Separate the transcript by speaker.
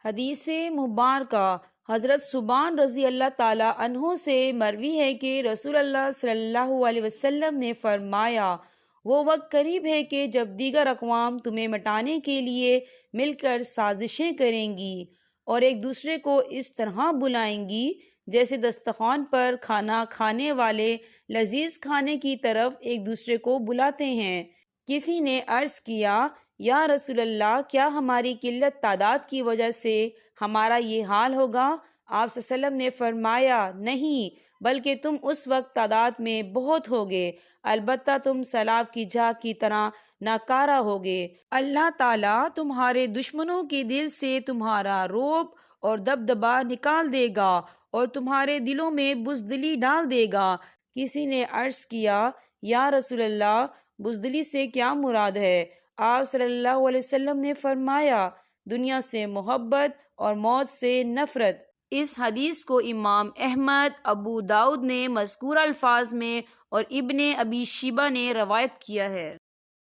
Speaker 1: حدیث مبارکہ حضرت ثوبان رضی اللہ تعالیٰ عنہ سے مروی ہے کہ رسول اللہ صلی اللہ علیہ وسلم نے فرمایا، وہ وقت قریب ہے کہ جب دیگر اقوام تمہیں مٹانے کے لیے مل کر سازشیں کریں گی اور ایک دوسرے کو اس طرح بلائیں گی جیسے دسترخوان پر کھانا کھانے والے لذیذ کھانے کی طرف ایک دوسرے کو بلاتے ہیں۔ کسی نے عرض کیا، یا رسول اللہ، کیا ہماری قلت تعداد کی وجہ سے ہمارا یہ حال ہوگا؟ آپ صلی اللہ علیہ وسلم نے فرمایا، نہیں، بلکہ تم اس وقت تعداد میں بہت ہوگے، البتہ تم سیلاب کی جھاگ کی طرح ناکارہ ہوگے۔ اللہ تعالیٰ تمہارے دشمنوں کے دل سے تمہارا رعب اور دبدبا نکال دے گا اور تمہارے دلوں میں بزدلی ڈال دے گا۔ کسی نے عرض کیا، یا رسول اللہ، بزدلی سے کیا مراد ہے؟ آپ صلی اللہ علیہ وسلم نے فرمایا، دنیا سے محبت اور موت سے نفرت۔ اس حدیث کو امام احمد، ابو داؤد نے مذکورہ الفاظ میں اور ابن ابی شیبہ نے روایت کیا ہے۔